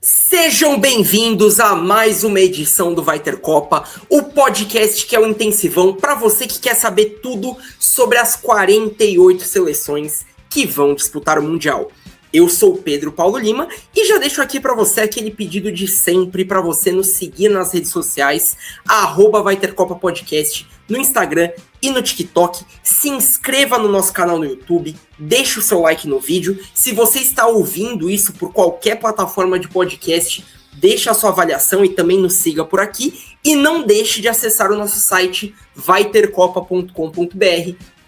Sejam bem-vindos a mais uma edição do Vai Ter Copa, o podcast que é o intensivão para você que quer saber tudo sobre as 48 seleções que vão disputar o Mundial. Eu sou o Pedro Paulo Lima e já deixo aqui para você aquele pedido de sempre para você nos seguir nas redes sociais, @VaiTerCopaPodcast, no Instagram e no TikTok. Se inscreva no nosso canal no YouTube, deixe o seu like no vídeo. Se você está ouvindo isso por qualquer plataforma de podcast, deixe a sua avaliação e também nos siga por aqui. E não deixe de acessar o nosso site vaitercopa.com.br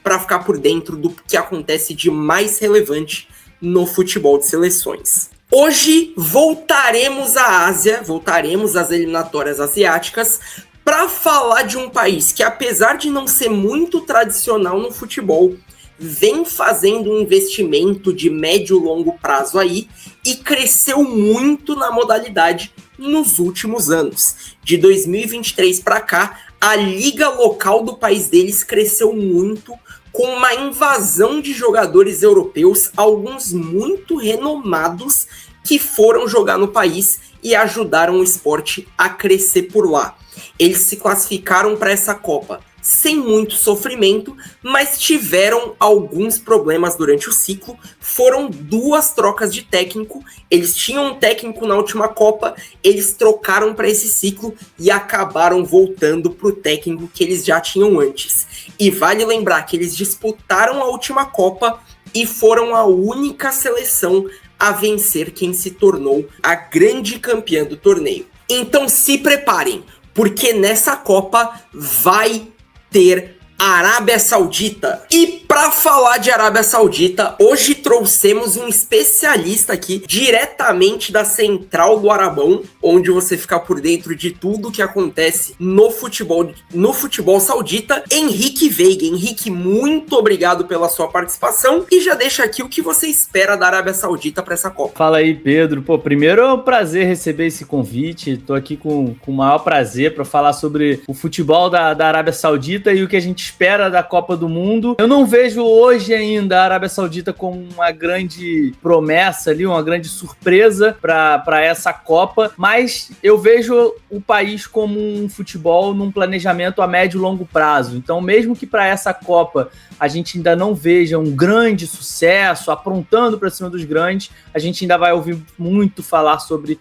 para ficar por dentro do que acontece de mais relevante no futebol de seleções. Hoje voltaremos à Ásia, voltaremos às eliminatórias asiáticas para falar de um país que, apesar de não ser muito tradicional no futebol, vem fazendo um investimento de médio e longo prazo aí e cresceu muito na modalidade nos últimos anos. De 2023 para cá, a liga local do país deles cresceu muito, com uma invasão de jogadores europeus, alguns muito renomados, que foram jogar no país e ajudaram o esporte a crescer por lá. Eles se classificaram para essa Copa sem muito sofrimento, mas tiveram alguns problemas durante o ciclo. Foram 2 trocas de técnico. Eles tinham um técnico na última Copa, eles trocaram para esse ciclo e acabaram voltando para o técnico que eles já tinham antes. E vale lembrar que eles disputaram a última Copa e foram a única seleção a vencer quem se tornou a grande campeã do torneio. Então se preparem, porque nessa Copa vai ter Arábia Saudita. E para falar de Arábia Saudita, hoje trouxemos um especialista aqui, diretamente da Central do Arabão, onde você fica por dentro de tudo que acontece no futebol saudita, Henrique Veiga. Henrique, muito obrigado pela sua participação e já deixa aqui o que você espera da Arábia Saudita para essa Copa. Fala aí, Pedro. Primeiro é um prazer receber esse convite. Tô aqui com o maior prazer para falar sobre o futebol da Arábia Saudita e o que a gente espera da Copa do Mundo. Eu não vejo hoje ainda a Arábia Saudita como uma grande promessa ali, uma grande surpresa para essa Copa, mas eu vejo o país como um futebol num planejamento a médio e longo prazo. Então, mesmo que para essa Copa a gente ainda não veja um grande sucesso, aprontando para cima dos grandes, a gente ainda vai ouvir muito falar sobre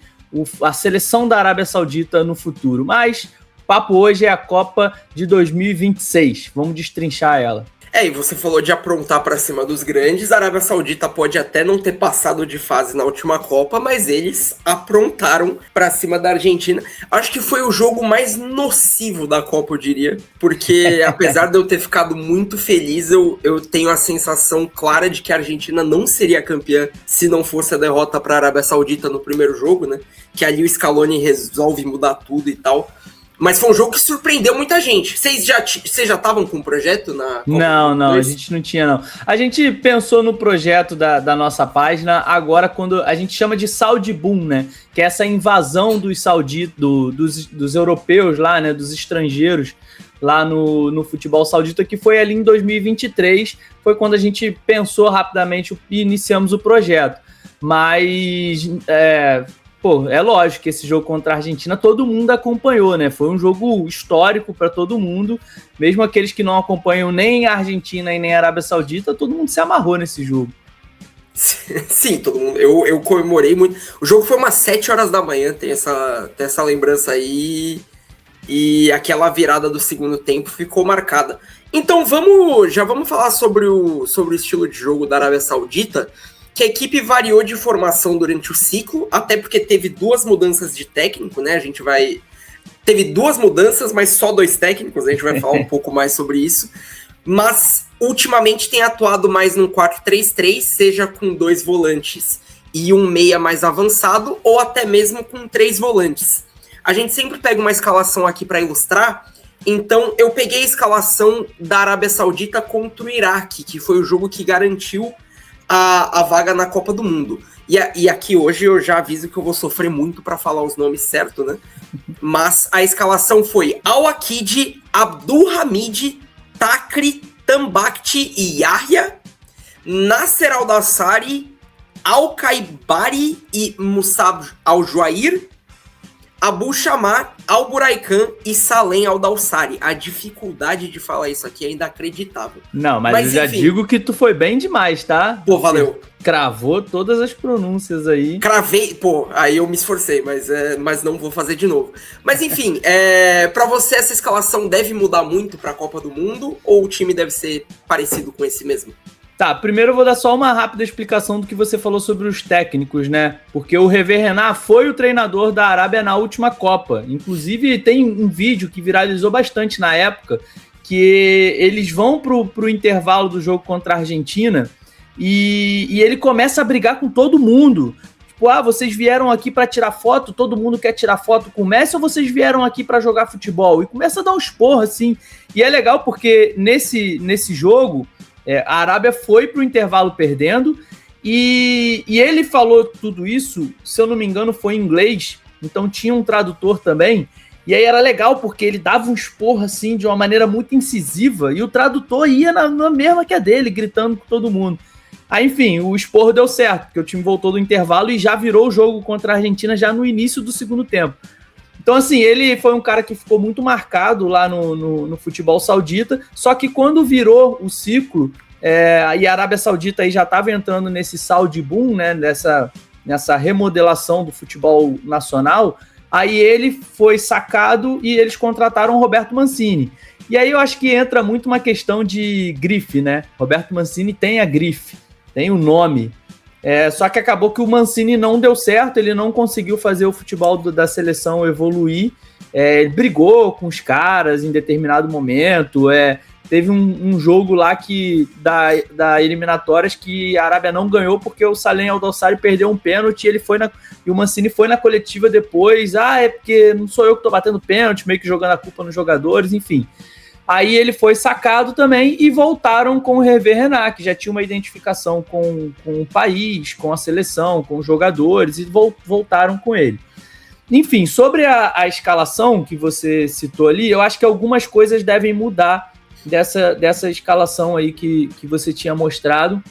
a seleção da Arábia Saudita no futuro. Mas o papo hoje é a Copa de 2026. Vamos destrinchar ela. E você falou de aprontar para cima dos grandes. A Arábia Saudita pode até não ter passado de fase na última Copa, mas eles aprontaram para cima da Argentina. Acho que foi o jogo mais nocivo da Copa, eu diria, porque apesar de eu ter ficado muito feliz, eu tenho a sensação clara de que a Argentina não seria campeã se não fosse a derrota para a Arábia Saudita no primeiro jogo, né? Que ali o Scaloni resolve mudar tudo e tal. Mas foi um jogo que surpreendeu muita gente. Vocês já estavam com o projeto na Copa? Não, a gente não tinha, não. A gente pensou no projeto da nossa página agora, quando a gente chama de Saudi Boom, né? Que é essa invasão dos sauditos, dos europeus lá, né? Dos estrangeiros lá no futebol saudita, que foi ali em 2023. Foi quando a gente pensou rapidamente e iniciamos o projeto. Mas é lógico que esse jogo contra a Argentina todo mundo acompanhou, né? Foi um jogo histórico para todo mundo, mesmo aqueles que não acompanham nem a Argentina e nem a Arábia Saudita, todo mundo se amarrou nesse jogo. Sim, todo mundo. Eu comemorei muito. O jogo foi umas 7 horas da manhã, tem essa lembrança aí, e aquela virada do segundo tempo ficou marcada. Então já vamos falar sobre o estilo de jogo da Arábia Saudita, que a equipe variou de formação durante o ciclo, até porque teve 2 mudanças de técnico, né? Teve 2 mudanças, mas só 2 técnicos, a gente vai falar um pouco mais sobre isso. Mas, ultimamente, tem atuado mais num 4-3-3, seja com 2 volantes e um meia mais avançado, ou até mesmo com 3 volantes. A gente sempre pega uma escalação aqui para ilustrar, então eu peguei a escalação da Arábia Saudita contra o Iraque, que foi o jogo que garantiu a vaga na Copa do Mundo. E aqui hoje eu já aviso que eu vou sofrer muito para falar os nomes certos, né? Mas a escalação foi Al-Akid, Abdulhamid, Takri, Tambakti e Yahya, Nasser Al-Dassari, Al-Kaibari e Musab Al-Juair, Abu Shamar, Al-Buraikan e Salem Al-Dawsari. A dificuldade de falar isso aqui é inacreditável. Não, mas eu já digo que tu foi bem demais, tá? Pô, valeu. Cravou todas as pronúncias aí. Cravei, pô, aí eu me esforcei, mas não vou fazer de novo. Mas enfim, pra você essa escalação deve mudar muito pra Copa do Mundo ou o time deve ser parecido com esse mesmo? Tá, primeiro eu vou dar só uma rápida explicação do que você falou sobre os técnicos, né? Porque o Hervé Renard foi o treinador da Arábia na última Copa. Inclusive, tem um vídeo que viralizou bastante na época, que eles vão pro intervalo do jogo contra a Argentina e ele começa a brigar com todo mundo. Tipo, vocês vieram aqui para tirar foto, todo mundo quer tirar foto com o Messi ou vocês vieram aqui para jogar futebol? E começa a dar um esporro, assim. E é legal porque nesse jogo... a Arábia foi para o intervalo perdendo e ele falou tudo isso, se eu não me engano, foi em inglês, então tinha um tradutor também, e aí era legal porque ele dava um esporro assim de uma maneira muito incisiva e o tradutor ia na mesma que a dele, gritando com todo mundo. Aí, enfim, o esporro deu certo, porque o time voltou do intervalo e já virou o jogo contra a Argentina já no início do segundo tempo. Então, assim, ele foi um cara que ficou muito marcado lá no futebol saudita, só que quando virou o ciclo, e a Arábia Saudita aí já estava entrando nesse Saudi boom, né, nessa remodelação do futebol nacional, aí ele foi sacado e eles contrataram o Roberto Mancini. E aí eu acho que entra muito uma questão de grife, né? Roberto Mancini tem a grife, tem o nome. Só que acabou que o Mancini não deu certo, ele não conseguiu fazer o futebol da seleção evoluir, ele brigou com os caras em determinado momento, teve um jogo lá da eliminatórias que a Arábia não ganhou porque o Salem Al-Dawsari perdeu um pênalti e o Mancini foi na coletiva depois, porque não sou eu que tô batendo pênalti, meio que jogando a culpa nos jogadores, enfim. Aí ele foi sacado também e voltaram com o Hervé Renard, que já tinha uma identificação com o país, com a seleção, com os jogadores, e voltaram com ele. Enfim, sobre a escalação que você citou ali, eu acho que algumas coisas devem mudar dessa escalação aí que você tinha mostrado.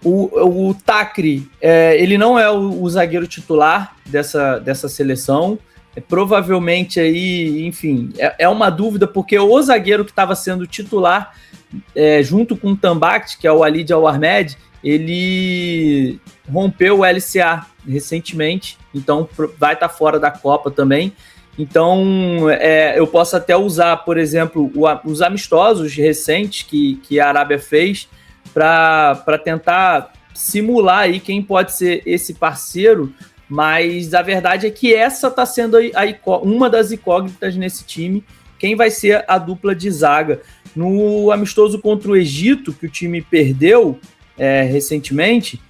O Takri, ele não é o zagueiro titular dessa seleção. Provavelmente aí, enfim, é uma dúvida, porque o zagueiro que estava sendo titular, junto com o Tambakti, que é o Walid Al-Ahmed, ele rompeu o LCA recentemente, então vai estar fora da Copa também. Então, eu posso até usar, por exemplo, os amistosos recentes que a Arábia fez para tentar simular aí quem pode ser esse parceiro, mas a verdade é que essa está sendo uma das incógnitas nesse time, quem vai ser a dupla de zaga. No amistoso contra o Egito, que o time perdeu recentemente,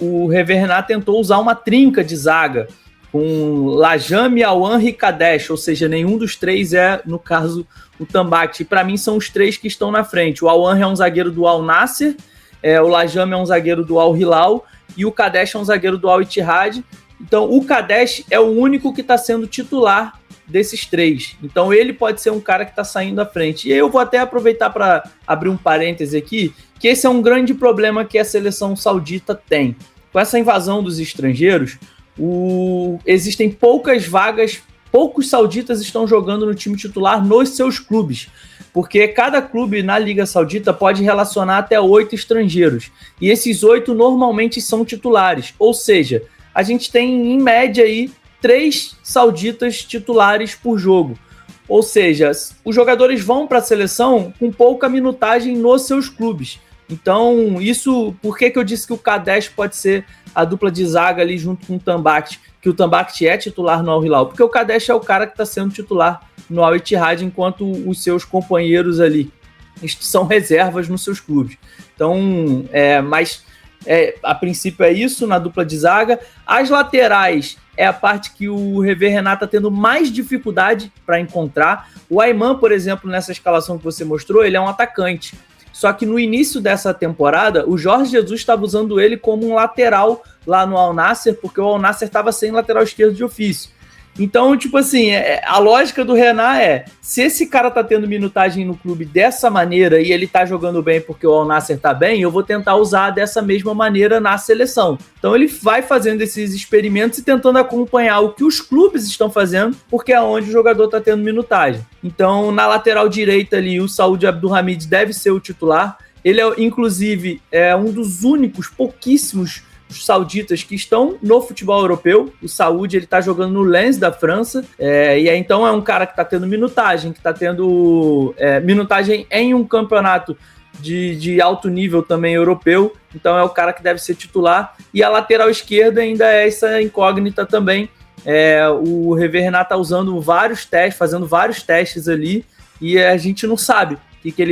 o Hervé Renard tentou usar uma trinca de zaga, com Lajame, Aouan e Kadesh, ou seja, nenhum dos três no caso, o Tambakti. Para mim, são os três que estão na frente. O Aouan é um zagueiro do Al Nassr, o Lajame é um zagueiro do Al Hilal, e o Kadesh é um zagueiro do Al Ittihad. Então, o Kadesh é o único que está sendo titular desses três. Então, ele pode ser um cara que está saindo à frente. E aí eu vou até aproveitar para abrir um parêntese aqui, que esse é um grande problema que a seleção saudita tem. Com essa invasão dos estrangeiros, existem poucas vagas, poucos sauditas estão jogando no time titular nos seus clubes, porque cada clube na Liga Saudita pode relacionar até 8 estrangeiros, e esses 8 normalmente são titulares, ou seja, a gente tem em média aí 3 sauditas titulares por jogo, ou seja, os jogadores vão para a seleção com pouca minutagem nos seus clubes. Então, por que eu disse que o Kadesh pode ser a dupla de zaga ali junto com o Tambakti, que o Tambakti é titular no Al Hilal? Porque o Kadesh é o cara que está sendo titular no Al Ittihad, enquanto os seus companheiros ali são reservas nos seus clubes. Então, a princípio é isso na dupla de zaga. As laterais é a parte que o Hervé Renard está tendo mais dificuldade para encontrar. O Ayman, por exemplo, nessa escalação que você mostrou, ele é um atacante. Só que no início dessa temporada, o Jorge Jesus estava usando ele como um lateral lá no Al Nassr, porque o Al Nassr estava sem lateral esquerdo de ofício. Então, tipo assim, a lógica do Renan se esse cara tá tendo minutagem no clube dessa maneira e ele tá jogando bem porque o Al Nassr tá bem, eu vou tentar usar dessa mesma maneira na seleção. Então ele vai fazendo esses experimentos e tentando acompanhar o que os clubes estão fazendo, porque é onde o jogador tá tendo minutagem. Então, na lateral direita ali, o Saúd Abdulhamid deve ser o titular. Ele inclusive, um dos únicos, pouquíssimos sauditas que estão no futebol europeu. O Saúde, ele tá jogando no Lens da França, então é um cara que tá tendo minutagem, que tá tendo minutagem em um campeonato de alto nível também europeu, então é o cara que deve ser titular. E a lateral esquerda ainda é essa incógnita também. O Hervé Renard tá usando vários testes, fazendo vários testes ali, e a gente não sabe o que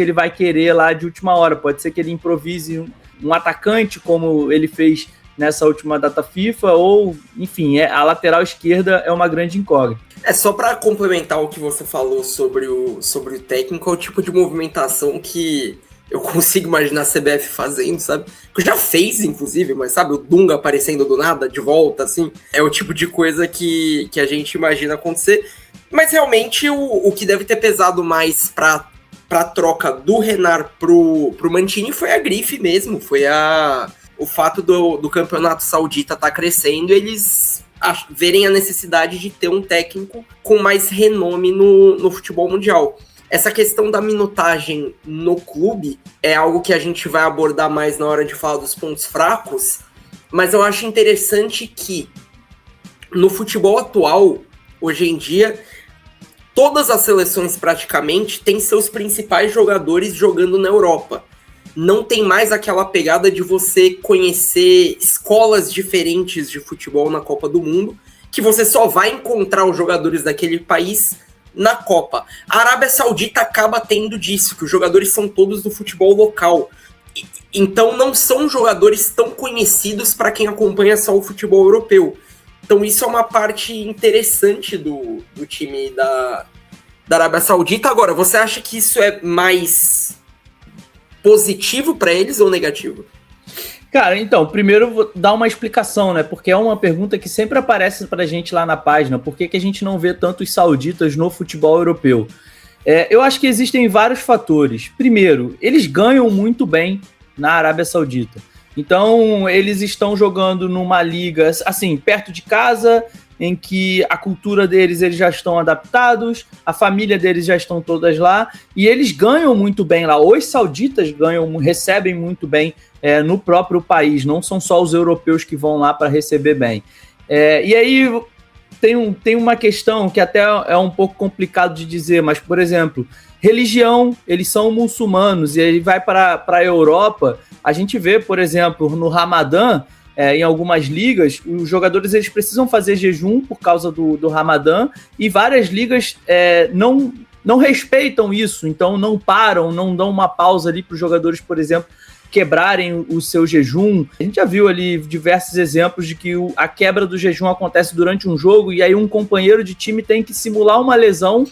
ele vai querer lá de última hora. Pode ser que ele improvise um atacante, como ele fez nessa última data FIFA, ou, enfim, a lateral esquerda é uma grande incógnita. Só para complementar o que você falou sobre o técnico, é o tipo de movimentação que eu consigo imaginar a CBF fazendo, sabe? Que já fez, inclusive, mas sabe, o Dunga aparecendo do nada, de volta, assim, é o tipo de coisa que a gente imagina acontecer. Mas realmente o que deve ter pesado mais para troca do Renard pro Mancini foi a grife mesmo, foi o fato do campeonato saudita estar crescendo e eles verem a necessidade de ter um técnico com mais renome no futebol mundial. Essa questão da minutagem no clube é algo que a gente vai abordar mais na hora de falar dos pontos fracos, mas eu acho interessante que no futebol atual, hoje em dia, todas as seleções praticamente têm seus principais jogadores jogando na Europa. Não tem mais aquela pegada de você conhecer escolas diferentes de futebol na Copa do Mundo, que você só vai encontrar os jogadores daquele país na Copa. A Arábia Saudita acaba tendo disso, que os jogadores são todos do futebol local. Então não são jogadores tão conhecidos para quem acompanha só o futebol europeu. Então isso é uma parte interessante do time da Arábia Saudita. Agora, você acha que isso é mais positivo para eles ou negativo? Cara, então, primeiro eu vou dar uma explicação, né? Porque é uma pergunta que sempre aparece pra gente lá na página. Por que a gente não vê tantos sauditas no futebol europeu? Eu acho que existem vários fatores. Primeiro, eles ganham muito bem na Arábia Saudita. Então, eles estão jogando numa liga, assim, perto de casa, em que a cultura deles, eles já estão adaptados, a família deles já estão todas lá, e eles ganham muito bem lá. Os sauditas recebem muito bem no próprio país, não são só os europeus que vão lá para receber bem. E aí tem uma questão que até é um pouco complicado de dizer, mas, por exemplo, religião, eles são muçulmanos, e aí vai para a Europa, a gente vê, por exemplo, no Ramadã, em algumas ligas, os jogadores eles precisam fazer jejum por causa do Ramadã, e várias ligas não respeitam isso, então não param, não dão uma pausa ali para os jogadores, por exemplo, quebrarem o seu jejum. A gente já viu ali diversos exemplos de que a quebra do jejum acontece durante um jogo, e aí um companheiro de time tem que simular uma lesão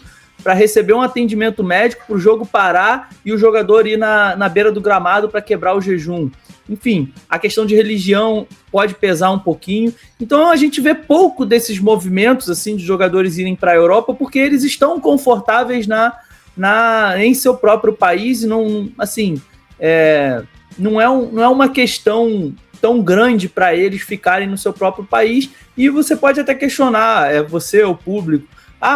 para receber um atendimento médico, para o jogo parar e o jogador ir na beira do gramado para quebrar o jejum. Enfim, a questão de religião pode pesar um pouquinho. Então a gente vê pouco desses movimentos assim de jogadores irem para a Europa, porque eles estão confortáveis em seu próprio país, e não, assim, não é uma questão tão grande para eles ficarem no seu próprio país. E você pode até questionar, você, o público,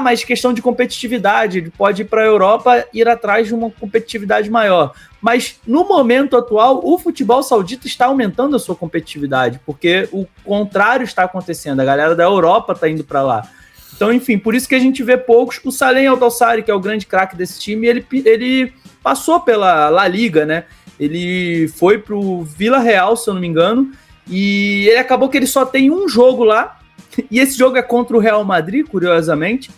mas questão de competitividade, ele pode ir para a Europa e ir atrás de uma competitividade maior. Mas no momento atual, o futebol saudita está aumentando a sua competitividade, porque o contrário está acontecendo, a galera da Europa está indo para lá. Então, enfim, por isso que a gente vê poucos. O Salem Al-Dawsari, que é o grande craque desse time, ele passou pela La Liga, né? Ele foi para o Vila Real, se eu não me engano, e ele acabou que ele só tem um jogo lá, e esse jogo é contra o Real Madrid, curiosamente,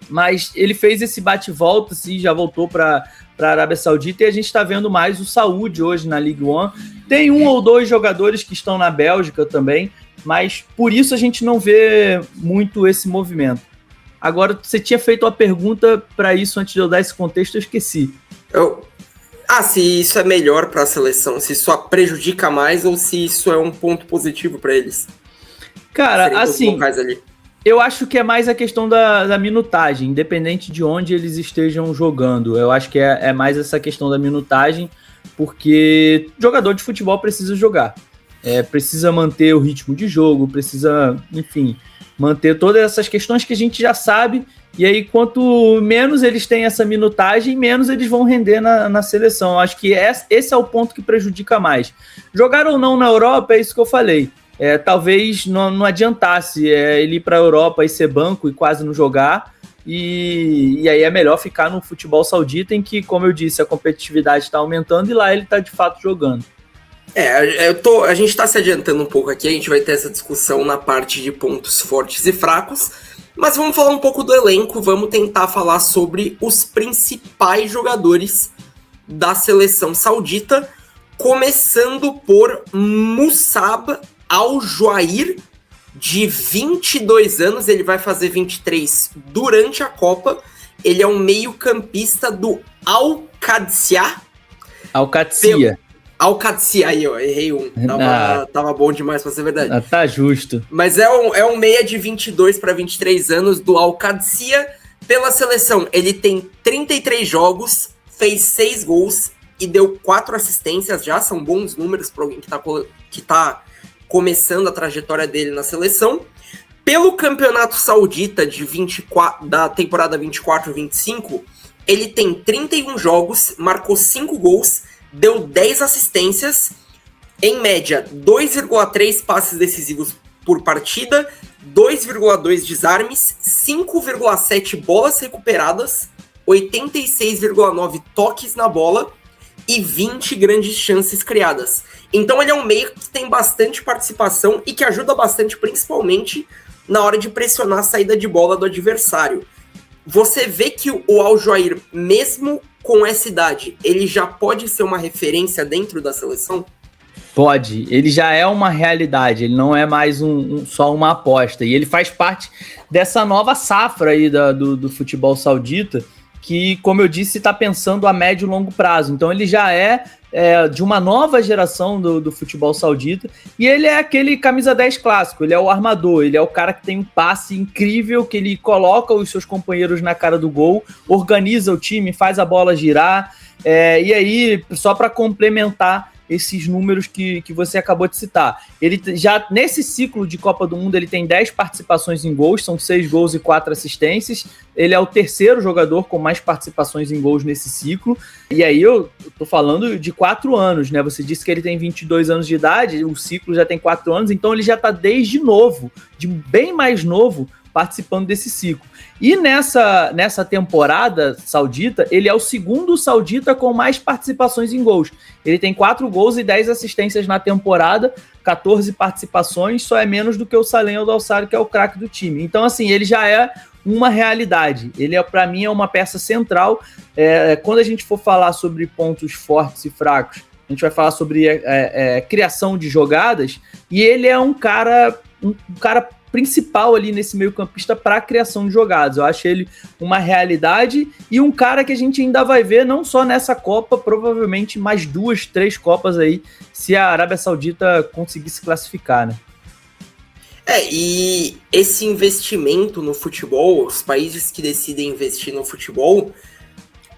mas ele fez esse bate-volta, assim, já voltou para a Arábia Saudita, e a gente está vendo mais o Saúde hoje na Ligue 1. Tem um ou dois jogadores que estão na Bélgica também, mas por isso a gente não vê muito esse movimento. Agora, você tinha feito uma pergunta para isso antes de eu dar esse contexto, eu esqueci. Se isso é melhor para a seleção, se isso prejudica mais ou se isso é um ponto positivo para eles. Cara, assim, eu acho que é mais a questão da minutagem, independente de onde eles estejam jogando. Eu acho que é mais essa questão da minutagem, porque jogador de futebol precisa jogar. Precisa manter o ritmo de jogo, precisa, enfim, manter todas essas questões que a gente já sabe. E aí, quanto menos eles têm essa minutagem, menos eles vão render na seleção. Acho que esse é o ponto que prejudica mais. Jogar ou não na Europa, é isso que eu falei. Talvez não adiantasse ele ir para a Europa e ser banco e quase não jogar. E aí é melhor ficar no futebol saudita, em que, como eu disse, a competitividade está aumentando e lá ele está de fato jogando. A gente está se adiantando um pouco aqui, a gente vai ter essa discussão na parte de pontos fortes e fracos. Mas vamos falar um pouco do elenco, vamos tentar falar sobre os principais jogadores da seleção saudita, começando por Musab Al-Juair, de 22 anos, ele vai fazer 23 durante a Copa. Ele é um meio-campista do Al-Qadsiya. Al-Qadsiya, aí, ó, errei um. Tava bom demais pra ser verdade. Tá justo. Mas é um meia de 22 para 23 anos do Al-Qadsiya. Pela seleção, ele tem 33 jogos, fez 6 gols e deu 4 assistências já. São bons números para alguém que tá começando a trajetória dele na seleção. Pelo Campeonato Saudita da temporada 24-25, ele tem 31 jogos, marcou 5 gols, deu 10 assistências, em média 2,3 passes decisivos por partida, 2,2 desarmes, 5,7 bolas recuperadas, 86,9 toques na bola e 20 grandes chances criadas. Então ele é um meio que tem bastante participação e que ajuda bastante, principalmente na hora de pressionar a saída de bola do adversário. Você vê que o Al-Juair, mesmo com essa idade, ele já pode ser uma referência dentro da seleção? Pode, ele já é uma realidade, ele não é mais só uma aposta, e ele faz parte dessa nova safra aí do futebol saudita, que, como eu disse, está pensando a médio e longo prazo. Então ele já é de uma nova geração do futebol saudita, e ele é aquele camisa 10 clássico, ele é o armador, ele é o cara que tem um passe incrível, que ele coloca os seus companheiros na cara do gol, organiza o time, faz a bola girar, e aí, só para complementar esses números que você acabou de citar. Ele já, nesse ciclo de Copa do Mundo, ele tem 10 participações em gols, são 6 gols e 4 assistências. Ele é o terceiro jogador com mais participações em gols nesse ciclo. E aí eu tô falando de 4 anos, né? Você disse que ele tem 22 anos de idade, o ciclo já tem 4 anos, então ele já tá desde novo, de bem mais novo, participando desse ciclo. E nessa temporada saudita, ele é o segundo saudita com mais participações em gols. Ele tem 4 gols e 10 assistências na temporada, 14 participações, só é menos do que o Salem Al-Dawsari, que é o craque do time. Então, assim, ele já é uma realidade. Ele, para mim, é uma peça central. Quando a gente for falar sobre pontos fortes e fracos, a gente vai falar sobre criação de jogadas, e ele é um cara principal ali nesse meio-campista para a criação de jogadas. Eu acho ele uma realidade e um cara que a gente ainda vai ver não só nessa Copa, provavelmente mais 2, 3 Copas aí, se a Arábia Saudita conseguir se classificar, né? E esse investimento no futebol, os países que decidem investir no futebol,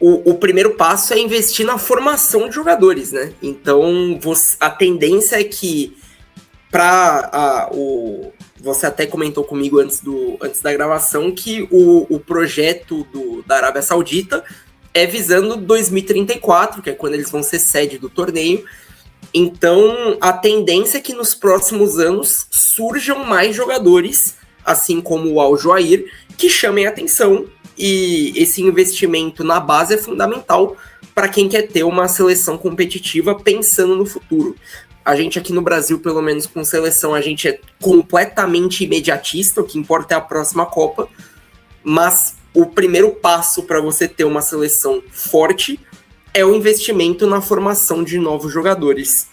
o primeiro passo é investir na formação de jogadores, né? Então, a tendência é que você até comentou comigo antes da gravação que o projeto da Arábia Saudita é visando 2034, que é quando eles vão ser sede do torneio. Então, a tendência é que nos próximos anos surjam mais jogadores, assim como o Al-Juair, que chamem a atenção. E esse investimento na base é fundamental para quem quer ter uma seleção competitiva pensando no futuro. A gente aqui no Brasil, pelo menos com seleção, a gente é completamente imediatista, o que importa é a próxima Copa, mas o primeiro passo para você ter uma seleção forte é o investimento na formação de novos jogadores.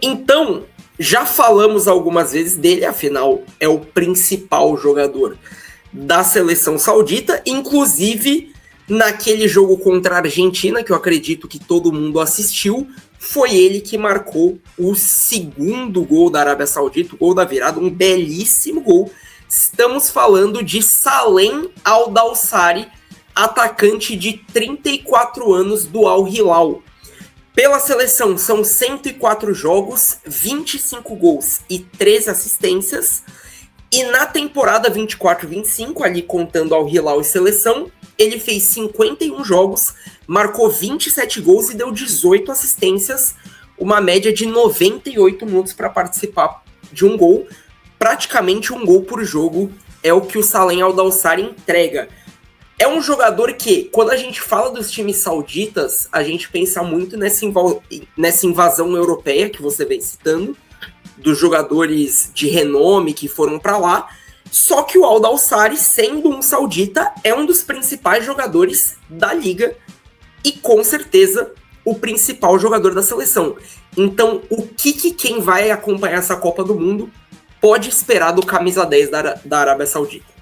Então, já falamos algumas vezes dele, afinal, é o principal jogador da seleção saudita, inclusive Naquele jogo contra a Argentina, que eu acredito que todo mundo assistiu, foi ele que marcou o segundo gol da Arábia Saudita, o gol da virada, um belíssimo gol. Estamos falando de Salem Al-Dawsari, atacante de 34 anos do Al Hilal. Pela seleção, são 104 jogos, 25 gols e 13 assistências. E na temporada 24-25, ali contando Al Hilal e seleção, ele fez 51 jogos, marcou 27 gols e deu 18 assistências, uma média de 98 minutos para participar de um gol. Praticamente um gol por jogo é o que o Salem Al-Dawsari entrega. É um jogador que, quando a gente fala dos times sauditas, a gente pensa muito nessa invasão europeia que você vem citando, dos jogadores de renome que foram para lá. Só que o Al-Dawsari, sendo um saudita, é um dos principais jogadores da liga e, com certeza, o principal jogador da seleção. Então, o que quem vai acompanhar essa Copa do Mundo pode esperar do camisa 10 da Arábia Saudita?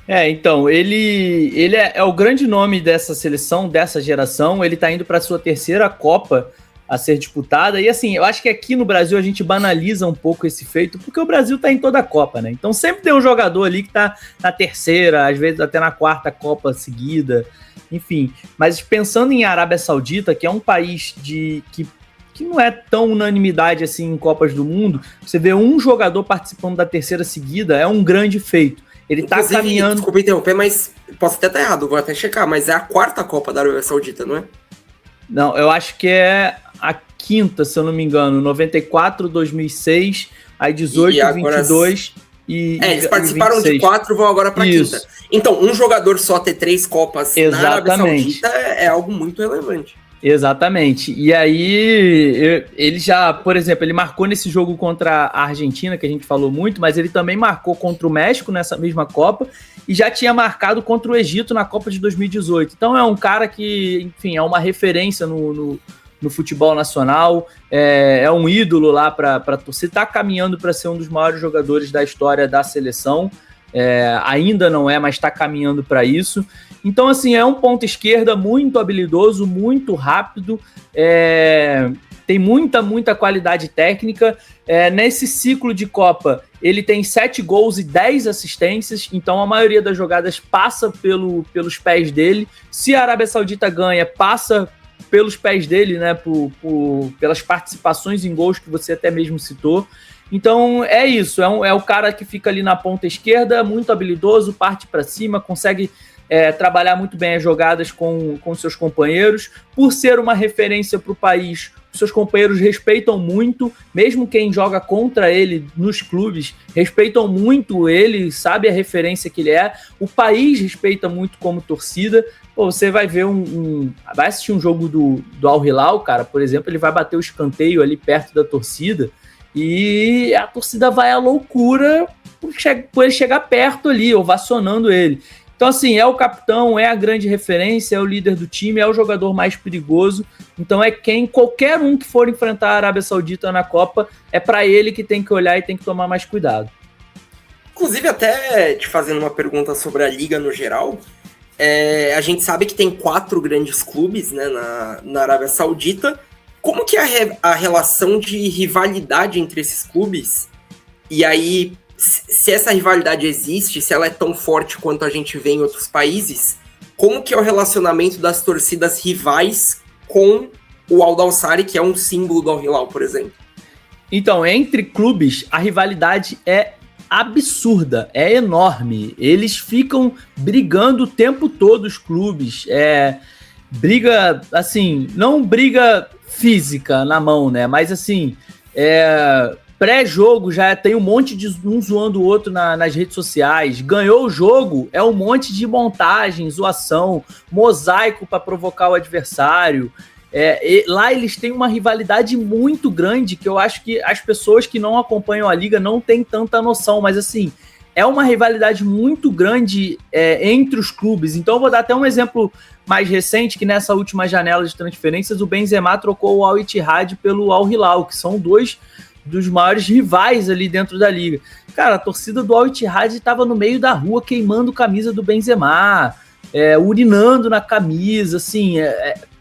Então, ele é o grande nome dessa seleção, dessa geração. Ele tá indo para sua terceira Copa a ser disputada, e assim, eu acho que aqui no Brasil a gente banaliza um pouco esse feito, porque o Brasil tá em toda a Copa, né? Então sempre tem um jogador ali que tá na terceira, às vezes até na quarta Copa seguida, enfim. Mas pensando em Arábia Saudita, que é um país que não é tão unanimidade assim em Copas do Mundo, você vê um jogador participando da terceira seguida, é um grande feito. Ele inclusive, tá caminhando... Desculpa interromper, mas posso até estar errado, vou até checar, mas é a quarta Copa da Arábia Saudita, não é? Não, eu acho que é a quinta, se eu não me engano, 94, 2006, aí 18, agora... 22 e eles participaram 26. De 4, vão agora para a quinta. Então, um jogador só ter 3 Copas na Arábia Saudita é algo muito relevante. Exatamente. E aí, ele já, por exemplo, ele marcou nesse jogo contra a Argentina, que a gente falou muito, mas ele também marcou contra o México nessa mesma Copa e já tinha marcado contra o Egito na Copa de 2018. Então é um cara que, enfim, é uma referência no futebol nacional, é um ídolo lá para a torcida, está caminhando para ser um dos maiores jogadores da história da seleção. Ainda não é, mas está caminhando para isso. Então, assim, é um ponta esquerda muito habilidoso, muito rápido, tem muita qualidade técnica. Nesse ciclo de Copa, ele tem 7 gols e 10 assistências, então a maioria das jogadas passa pelos pés dele. Se a Arábia Saudita ganha, passa pelos pés dele, né, pelas participações em gols que você até mesmo citou. Então é isso, é o cara que fica ali na ponta esquerda, muito habilidoso, parte para cima, consegue trabalhar muito bem as jogadas com seus companheiros. Por ser uma referência para o país, seus companheiros respeitam muito, mesmo quem joga contra ele nos clubes, respeitam muito ele, sabe a referência que ele é. O país respeita muito como torcida. Pô, você vai ver vai assistir um jogo do Al Hilal, cara, por exemplo, ele vai bater o escanteio ali perto da torcida e a torcida vai à loucura por ele chegar perto ali, ovacionando ele. Então, assim, é o capitão, é a grande referência, é o líder do time, é o jogador mais perigoso. Então, qualquer um que for enfrentar a Arábia Saudita na Copa, é para ele que tem que olhar e tem que tomar mais cuidado. Inclusive, até te fazendo uma pergunta sobre a Liga no geral, a gente sabe que tem 4 grandes clubes, né, na Arábia Saudita. Como que é a relação de rivalidade entre esses clubes? E aí, se essa rivalidade existe, se ela é tão forte quanto a gente vê em outros países, como que é o relacionamento das torcidas rivais com o Al-Dawsari, que é um símbolo do Al Hilal, por exemplo? Então, entre clubes, a rivalidade é absurda, é enorme. Eles ficam brigando o tempo todo, os clubes. Briga, assim, não briga física na mão, né? Mas, assim, pré-jogo já tem um monte de um zoando o outro nas redes sociais. Ganhou o jogo, é um monte de montagem, zoação, mosaico para provocar o adversário. Lá eles têm uma rivalidade muito grande que eu acho que as pessoas que não acompanham a liga não têm tanta noção, mas assim, é uma rivalidade muito grande entre os clubes. Então eu vou dar até um exemplo mais recente, que nessa última janela de transferências o Benzema trocou o Al-Ittihad pelo Al Hilal, que são 2 dos maiores rivais ali dentro da liga. Cara, a torcida do Al-Ittihad estava no meio da rua queimando camisa do Benzema. urinando na camisa, assim,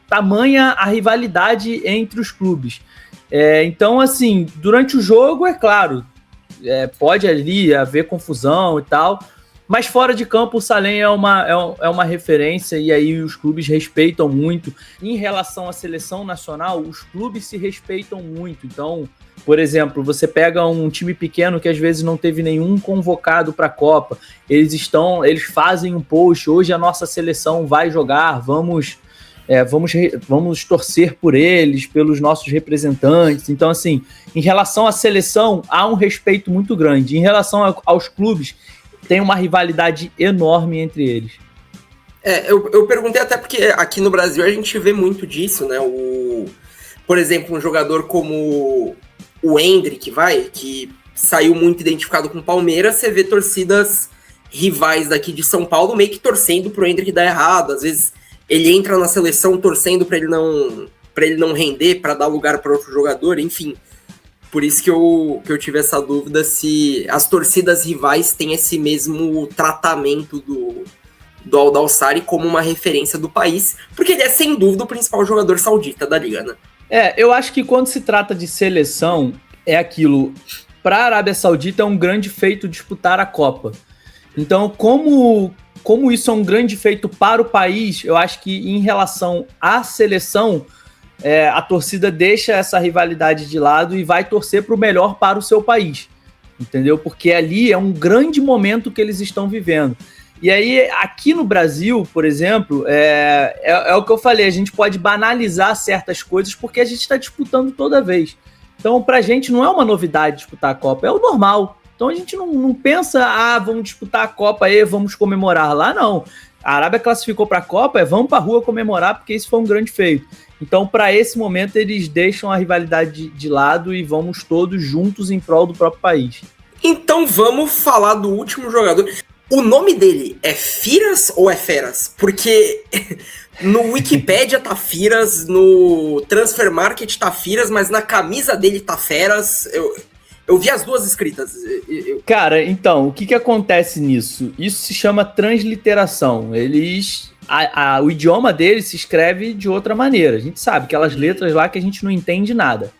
tamanha a rivalidade entre os clubes. Então, assim, durante o jogo, é claro, pode ali haver confusão e tal, mas fora de campo o Salem é uma referência e aí os clubes respeitam muito. Em relação à seleção nacional, os clubes se respeitam muito. Então, por exemplo, você pega um time pequeno que às vezes não teve nenhum convocado para a Copa, eles fazem um post, hoje a nossa seleção vai jogar, vamos torcer por eles, pelos nossos representantes. Então, assim, em relação à seleção, há um respeito muito grande. Em relação aos clubes, tem uma rivalidade enorme entre eles. Eu perguntei até porque aqui no Brasil a gente vê muito disso, né? Por exemplo, um jogador como o Endrick, que saiu muito identificado com o Palmeiras, você vê torcidas rivais daqui de São Paulo meio que torcendo pro Endrick dar errado. Às vezes ele entra na seleção torcendo para ele não render, para dar lugar para outro jogador, enfim. Por isso que eu tive essa dúvida se as torcidas rivais têm esse mesmo tratamento do Al-Dawsari como uma referência do país, porque ele é sem dúvida o principal jogador saudita da liga, né? Eu acho que quando se trata de seleção, é aquilo. Para a Arábia Saudita é um grande feito disputar a Copa. Então, como isso é um grande feito para o país, eu acho que em relação à seleção, a torcida deixa essa rivalidade de lado e vai torcer para o melhor para o seu país, entendeu? Porque ali é um grande momento que eles estão vivendo. E aí, aqui no Brasil, por exemplo, é o que eu falei, a gente pode banalizar certas coisas porque a gente está disputando toda vez. Então, para a gente não é uma novidade disputar a Copa, é o normal. Então a gente não pensa, vamos disputar a Copa aí, vamos comemorar lá, não. A Arábia classificou para a Copa, vamos para a rua comemorar, porque isso foi um grande feito. Então, para esse momento, eles deixam a rivalidade de lado e vamos todos juntos em prol do próprio país. Então vamos falar do último jogador. O nome dele é Firas ou é Feras? Porque no Wikipedia tá Firas, no Transfer Market tá Firas, mas na camisa dele tá Feras. Eu vi as duas escritas. Cara, então, o que acontece nisso? Isso se chama transliteração. O idioma deles se escreve de outra maneira. A gente sabe, aquelas letras lá que a gente não entende nada.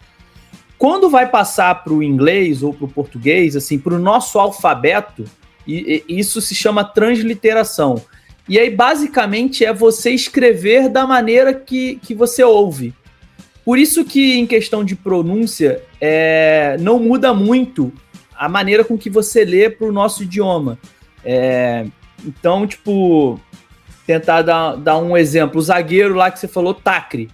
Quando vai passar para o inglês ou para o português, assim, para o nosso alfabeto, isso se chama transliteração. E aí, basicamente, é você escrever da maneira que você ouve. Por isso que, em questão de pronúncia, não muda muito a maneira com que você lê para o nosso idioma. Então, tipo, tentar dar um exemplo. O zagueiro lá que você falou, Tacre.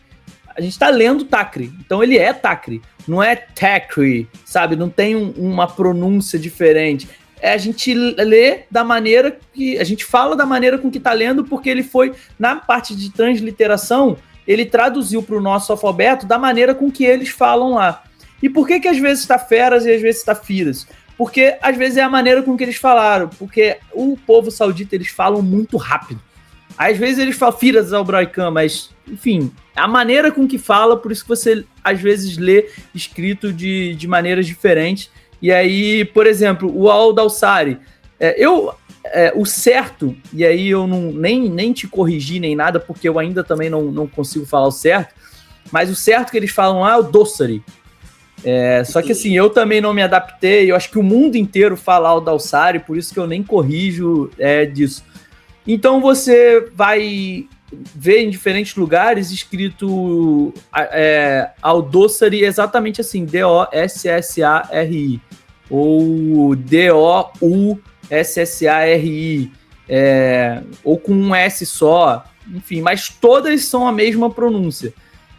A gente está lendo Tacre, então ele é Tacre. Não é Tacre, sabe? Não tem uma pronúncia diferente. A gente lê da maneira que... A gente fala da maneira com que está lendo, porque ele foi, na parte de transliteração, ele traduziu para o nosso alfabeto da maneira com que eles falam lá. E por que às vezes está Feras e às vezes está Firas? Porque às vezes é a maneira com que eles falaram, porque o povo saudita, eles falam muito rápido. Às vezes eles falam Firas ao Braican, mas, enfim, a maneira com que fala, por isso que você às vezes lê escrito de maneiras diferentes. E aí, por exemplo, o Al-Dawsari, o certo, e aí eu nem te corrigi nem nada, porque eu ainda também não consigo falar o certo, mas o certo que eles falam lá é o Dossari. Só que assim, eu também não me adaptei, eu acho que o mundo inteiro fala Al-Dawsari, por isso que eu nem corrijo disso. Então você vai ver em diferentes lugares escrito Al-Dossari exatamente assim, D-O-S-S-A-R-I, ou D-O-U-S-S-A-R-I, ou com um S só, enfim, mas todas são a mesma pronúncia.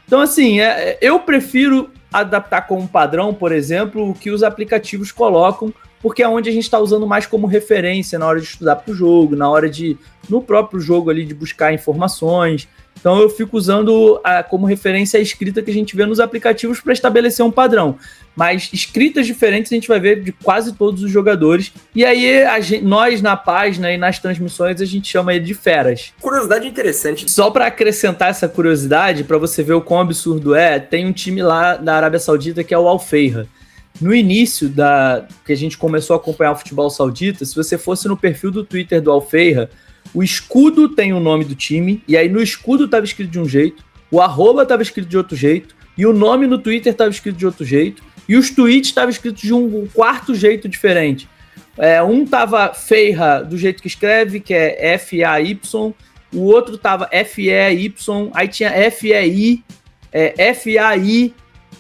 Então, assim, eu prefiro adaptar como padrão, por exemplo, o que os aplicativos colocam, porque é onde a gente está usando mais como referência na hora de estudar para o jogo, na hora de, no próprio jogo ali, de buscar informações. Então eu fico usando como referência a escrita que a gente vê nos aplicativos para estabelecer um padrão. Mas escritas diferentes a gente vai ver de quase todos os jogadores. E aí nós na página e nas transmissões a gente chama ele de feras. Curiosidade interessante. Só para acrescentar essa curiosidade, para você ver o quão absurdo tem um time lá da Arábia Saudita que é o Al-Feira. No início que a gente começou a acompanhar o futebol saudita, se você fosse no perfil do Twitter do Al-Feira, o escudo tem o nome do time, e aí no escudo estava escrito de um jeito, o arroba estava escrito de outro jeito, e o nome no Twitter estava escrito de outro jeito, e os tweets estavam escritos de um quarto jeito diferente. Um tava Feira do jeito que escreve, que é F-A-Y, o outro tava F-E-Y, aí tinha F-E-I, F-A-I,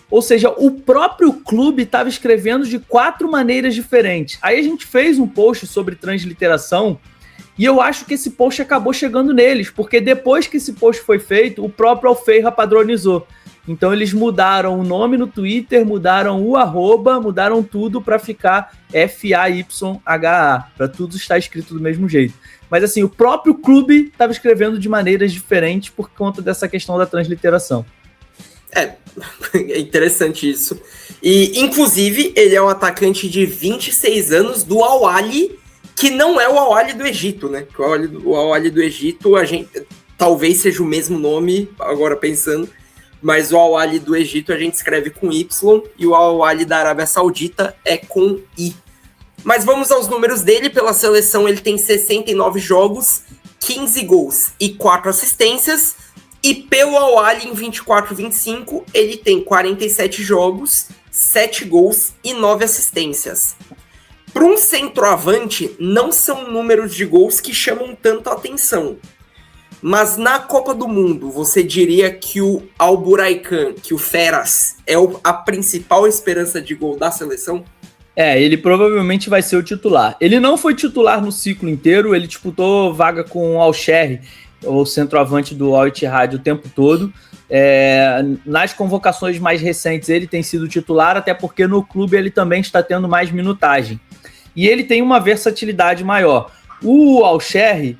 ou seja, o próprio clube estava escrevendo de 4 maneiras diferentes. Aí a gente fez um post sobre transliteração, e eu acho que esse post acabou chegando neles, porque depois que esse post foi feito, o próprio Alfeira padronizou. Então eles mudaram o nome no Twitter, mudaram o arroba, mudaram tudo para ficar F-A-Y-H-A, para tudo estar escrito do mesmo jeito. Mas assim, o próprio clube estava escrevendo de maneiras diferentes por conta dessa questão da transliteração. É interessante isso. E, inclusive, ele é um atacante de 26 anos do Al-Ahly, que não é o Al-Ahly do Egito, né? O Al-Ahly do Egito, talvez seja o mesmo nome, agora pensando, mas o Al-Ahly do Egito a gente escreve com Y e o Al-Ahly da Arábia Saudita é com I. Mas vamos aos números dele. Pela seleção ele tem 69 jogos, 15 gols e 4 assistências. E pelo Al-Ahly em 24-25 ele tem 47 jogos, 7 gols e 9 assistências. Para um centroavante, não são números de gols que chamam tanto a atenção. Mas na Copa do Mundo, você diria que o Al-Buraikan, que o Feras, é a principal esperança de gol da seleção? Ele provavelmente vai ser o titular. Ele não foi titular no ciclo inteiro, ele disputou vaga com o Al-Sherri, o centroavante do Al-Ittihad, o tempo todo. Nas convocações mais recentes ele tem sido titular, até porque no clube ele também está tendo mais minutagem. E ele tem uma versatilidade maior. O Al-Sherri,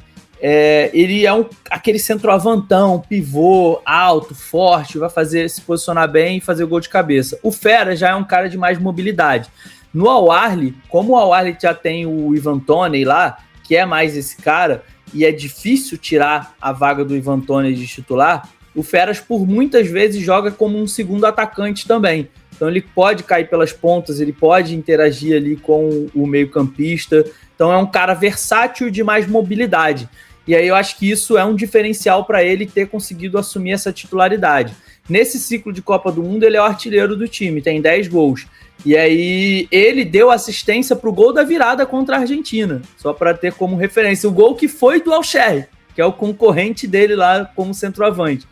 ele é aquele centroavantão, pivô, alto, forte, vai se posicionar bem e fazer gol de cabeça. O Fera já é um cara de mais mobilidade. No Al-Ahly, como o Al-Ahly já tem o Ivan Toney lá, que é mais esse cara, e é difícil tirar a vaga do Ivan Toney de titular, o Feras por muitas vezes joga como um segundo atacante também. Então ele pode cair pelas pontas, ele pode interagir ali com o meio-campista. Então é um cara versátil de mais mobilidade. E aí eu acho que isso é um diferencial para ele ter conseguido assumir essa titularidade. Nesse ciclo de Copa do Mundo ele é o artilheiro do time, tem 10 gols. E aí ele deu assistência para o gol da virada contra a Argentina, só para ter como referência. O gol que foi do Al-Sherri, que é o concorrente dele lá como centroavante.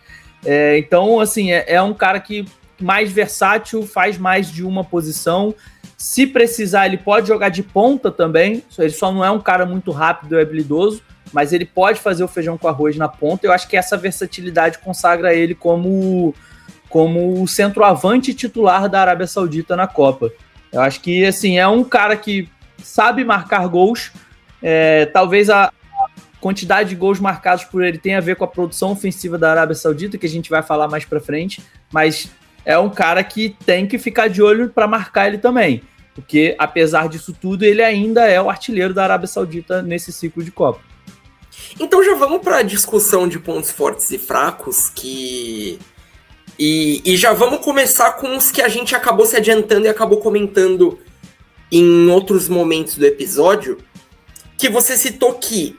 Então, assim, é um cara que mais versátil, faz mais de uma posição. Se precisar, ele pode jogar de ponta também. Ele só não é um cara muito rápido e habilidoso, mas ele pode fazer o feijão com arroz na ponta. Eu acho que essa versatilidade consagra ele como o centroavante titular da Arábia Saudita na Copa. Eu acho que, assim, é um cara que sabe marcar gols. Talvez a quantidade de gols marcados por ele tenha a ver com a produção ofensiva da Arábia Saudita, que a gente vai falar mais pra frente, mas é um cara que tem que ficar de olho para marcar ele também, porque, apesar disso tudo, ele ainda é o artilheiro da Arábia Saudita nesse ciclo de Copa. Então já vamos para a discussão de pontos fortes e fracos, E já vamos começar com os que a gente acabou se adiantando e acabou comentando em outros momentos do episódio, que você citou que,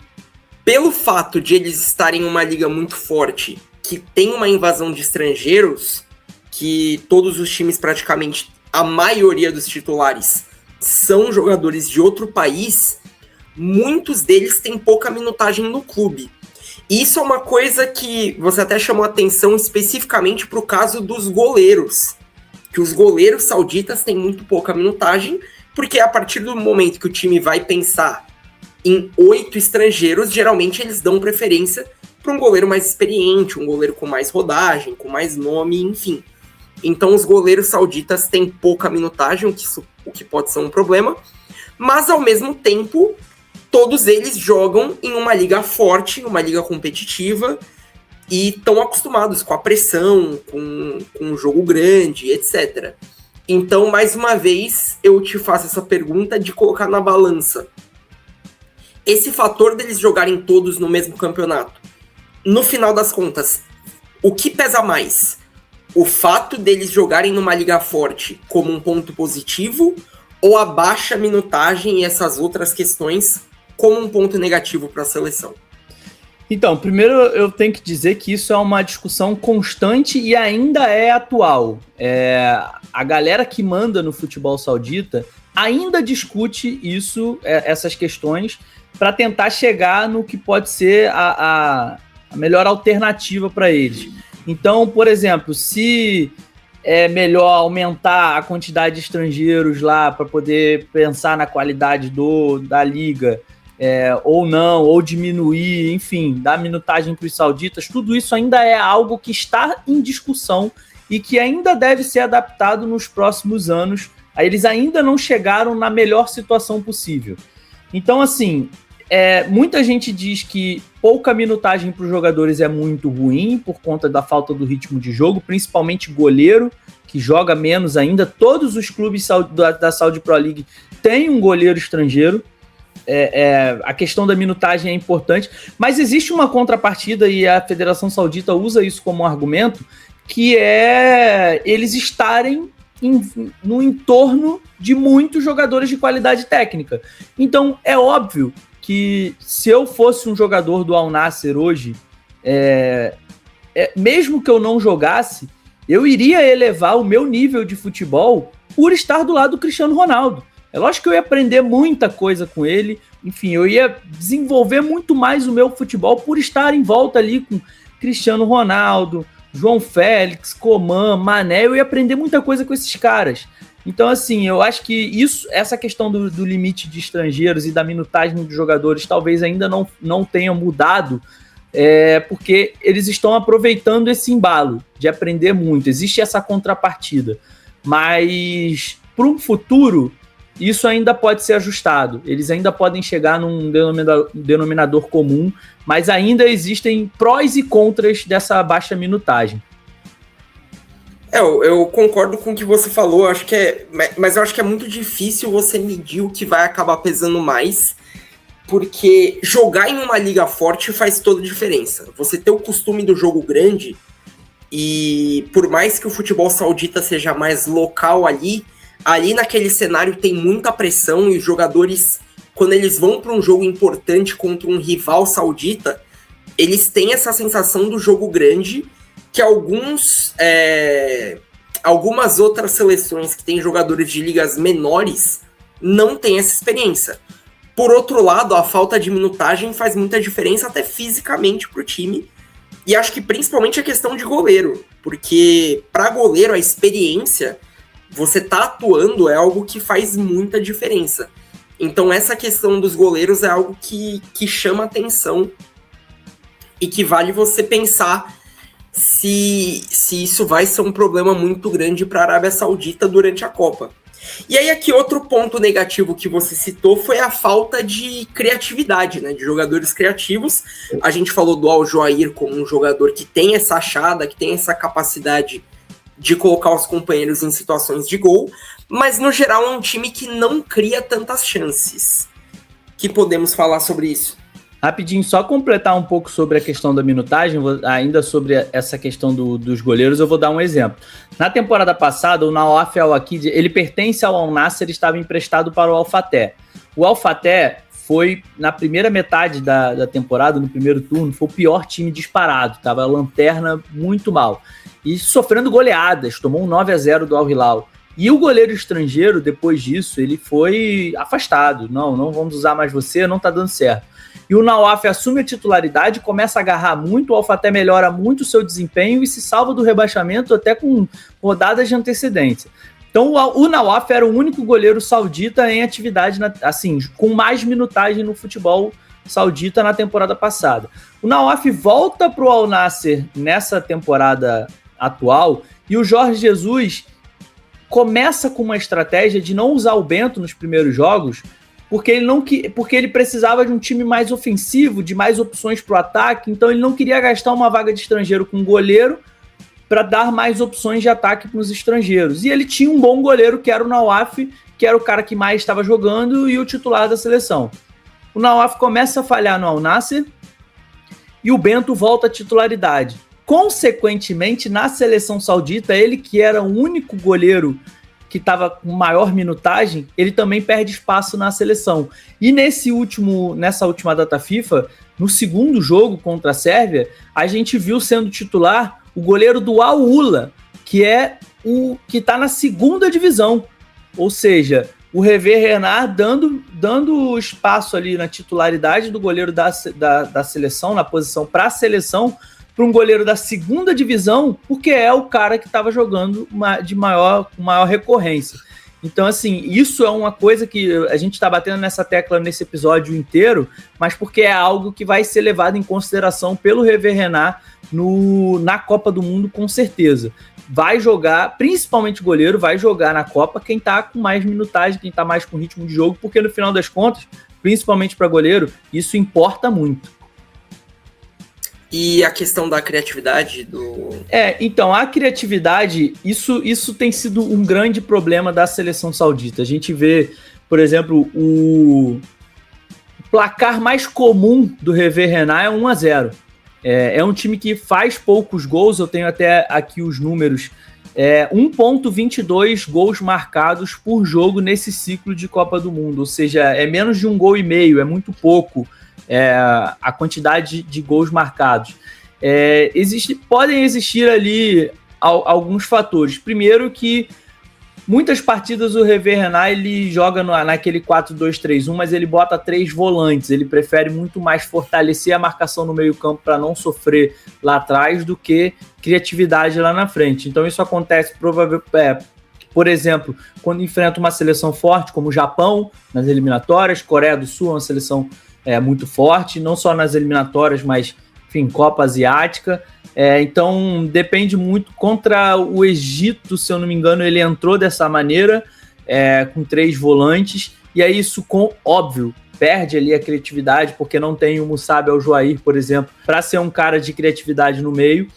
pelo fato de eles estarem em uma liga muito forte, que tem uma invasão de estrangeiros, que todos os times, praticamente, a maioria dos titulares, são jogadores de outro país, muitos deles têm pouca minutagem no clube. Isso é uma coisa que você até chamou a atenção especificamente para o caso dos goleiros, que os goleiros sauditas têm muito pouca minutagem, porque a partir do momento que o time vai pensar em 8 estrangeiros, geralmente eles dão preferência para um goleiro mais experiente, um goleiro com mais rodagem, com mais nome, enfim. Então os goleiros sauditas têm pouca minutagem, o que pode ser um problema, mas ao mesmo tempo todos eles jogam em uma liga forte, uma liga competitiva, e estão acostumados com a pressão, com um jogo grande, etc. Então, mais uma vez, eu te faço essa pergunta de colocar na balança. Esse fator deles jogarem todos no mesmo campeonato, no final das contas, o que pesa mais? O fato deles jogarem numa liga forte como um ponto positivo, ou a baixa minutagem e essas outras questões como um ponto negativo para a seleção? Então, primeiro eu tenho que dizer que isso é uma discussão constante e ainda é atual. A galera que manda no futebol saudita ainda discute isso, essas questões, para tentar chegar no que pode ser a melhor alternativa para eles. Então, por exemplo, se é melhor aumentar a quantidade de estrangeiros lá para poder pensar na qualidade da liga, ou não, ou diminuir, enfim, dar minutagem para os sauditas, tudo isso ainda é algo que está em discussão e que ainda deve ser adaptado nos próximos anos. Eles ainda não chegaram na melhor situação possível. Então, assim, muita gente diz que pouca minutagem para os jogadores é muito ruim por conta da falta do ritmo de jogo, principalmente goleiro, que joga menos ainda. Todos os clubes da Saudi Pro League têm um goleiro estrangeiro. A questão da minutagem é importante, mas existe uma contrapartida e a Federação Saudita usa isso como argumento, que é eles estarem no entorno de muitos jogadores de qualidade técnica. Então, é óbvio que se eu fosse um jogador do Al Nassr hoje, mesmo que eu não jogasse, eu iria elevar o meu nível de futebol por estar do lado do Cristiano Ronaldo. É lógico que eu ia aprender muita coisa com ele, enfim, eu ia desenvolver muito mais o meu futebol por estar em volta ali com Cristiano Ronaldo, João Félix, Coman, Mané, eu ia aprender muita coisa com esses caras. Então, assim, eu acho que essa questão do limite de estrangeiros e da minutagem dos jogadores talvez ainda não tenha mudado, porque eles estão aproveitando esse embalo de aprender muito. Existe essa contrapartida, mas para um futuro isso ainda pode ser ajustado. Eles ainda podem chegar num denominador comum, mas ainda existem prós e contras dessa baixa minutagem. Eu concordo com o que você falou, mas eu acho que é muito difícil você medir o que vai acabar pesando mais, porque jogar em uma liga forte faz toda a diferença. Você ter o costume do jogo grande, e por mais que o futebol saudita seja mais local ali naquele cenário tem muita pressão, e os jogadores, quando eles vão para um jogo importante contra um rival saudita, eles têm essa sensação do jogo grande que algumas outras seleções que têm jogadores de ligas menores não têm essa experiência. Por outro lado, a falta de minutagem faz muita diferença até fisicamente para o time, e acho que principalmente a questão de goleiro, porque para goleiro a experiência, você tá atuando, é algo que faz muita diferença. Então essa questão dos goleiros é algo que chama atenção e que vale você pensar se isso vai ser um problema muito grande para a Arábia Saudita durante a Copa. E aí aqui outro ponto negativo que você citou foi a falta de criatividade, né, de jogadores criativos. A gente falou do Al Joair como um jogador que tem essa achada, que tem essa capacidade de colocar os companheiros em situações de gol, mas no geral é um time que não cria tantas chances. Que podemos falar sobre isso? Rapidinho, só completar um pouco sobre a questão da minutagem, ainda sobre essa questão dos goleiros, eu vou dar um exemplo. Na temporada passada, o Nawaf Al-Akid, ele pertence ao Al Nassr e estava emprestado para o Al Fateh. O Al Fateh foi, na primeira metade da temporada, no primeiro turno, foi o pior time disparado, estava a lanterna muito mal. E sofrendo goleadas, tomou um 9-0 do Al Hilal. E o goleiro estrangeiro, depois disso, ele foi afastado. Não vamos usar mais você, não tá dando certo. E o Nawaf assume a titularidade, começa a agarrar muito, o Al Fateh melhora muito o seu desempenho e se salva do rebaixamento até com rodadas de antecedência. Então o Nawaf era o único goleiro saudita em atividade, assim, com mais minutagem no futebol saudita na temporada passada. O Nawaf volta para o Al Nassr nessa temporada atual e o Jorge Jesus começa com uma estratégia de não usar o Bento nos primeiros jogos, porque ele precisava de um time mais ofensivo, de mais opções para o ataque, então ele não queria gastar uma vaga de estrangeiro com goleiro para dar mais opções de ataque para os estrangeiros. E ele tinha um bom goleiro, que era o Nawaf, que era o cara que mais estava jogando e o titular da seleção. O Nawaf começa a falhar no Al Nassr e o Bento volta à titularidade. Consequentemente, na seleção saudita, ele que era o único goleiro que estava com maior minutagem, ele também perde espaço na seleção. E nessa última data FIFA, no segundo jogo contra a Sérvia, a gente viu sendo titular o goleiro do Al-Ula, que é o que está na segunda divisão. Ou seja, o Hervé Renard dando espaço ali na titularidade do goleiro da seleção, na posição para a seleção, para um goleiro da segunda divisão, porque é o cara que estava jogando com maior recorrência. Então, assim, isso é uma coisa que a gente está batendo nessa tecla nesse episódio inteiro, mas porque é algo que vai ser levado em consideração pelo Hervé Renard na Copa do Mundo, com certeza. Vai jogar, principalmente goleiro, vai jogar na Copa quem tá com mais minutagem, quem tá mais com ritmo de jogo, porque no final das contas, principalmente para goleiro, isso importa muito. E a questão da criatividade Então, a criatividade, isso tem sido um grande problema da seleção saudita. A gente vê, por exemplo, o placar mais comum do Hervé Renard é 1-0. É um time que faz poucos gols, eu tenho até aqui os números, 1,22 gols marcados por jogo nesse ciclo de Copa do Mundo, ou seja, é menos de 1,5 gols, é muito pouco a quantidade de gols marcados. Podem existir ali alguns fatores. Primeiro que muitas partidas o Hervé Renard ele joga naquele 4-2-3-1, mas ele bota 3 volantes. Ele prefere muito mais fortalecer a marcação no meio-campo para não sofrer lá atrás do que criatividade lá na frente. Então isso acontece por exemplo, quando enfrenta uma seleção forte como o Japão nas eliminatórias, Coreia do Sul é uma seleção muito forte, não só nas eliminatórias, mas enfim, Copa Asiática. Então depende muito. Contra o Egito, se eu não me engano, ele entrou dessa maneira, com 3 volantes, e aí isso, óbvio, perde ali a criatividade, porque não tem o Mussabi Al-Juair, por exemplo, para ser um cara de criatividade no meio.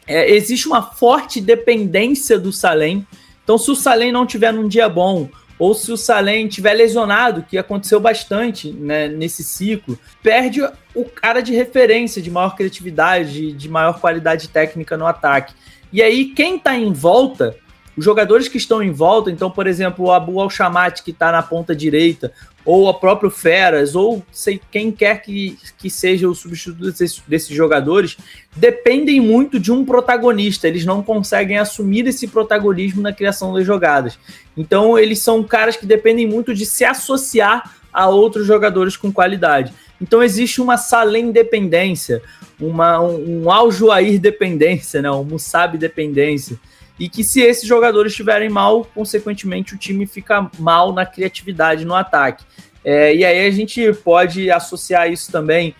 Existe uma forte dependência do Salem. Então, se o Salem não tiver num dia bom, ou se o Salem estiver lesionado, que aconteceu bastante, né, nesse ciclo, perde o cara de referência, de maior criatividade, de maior qualidade técnica no ataque. E aí, quem está em volta, os jogadores que estão em volta, então, por exemplo, o Abu Al-Shamat, que está na ponta direita, ou o próprio Feras, ou quem quer que seja o substituto desses jogadores, dependem muito de um protagonista. Eles não conseguem assumir esse protagonismo na criação das jogadas. Então, eles são caras que dependem muito de se associar a outros jogadores com qualidade. Então, existe uma Salem dependência, um Al-Juair dependência, né? Um Mussabi dependência. E que se esses jogadores estiverem mal, consequentemente o time fica mal na criatividade no ataque. E aí a gente pode associar isso também,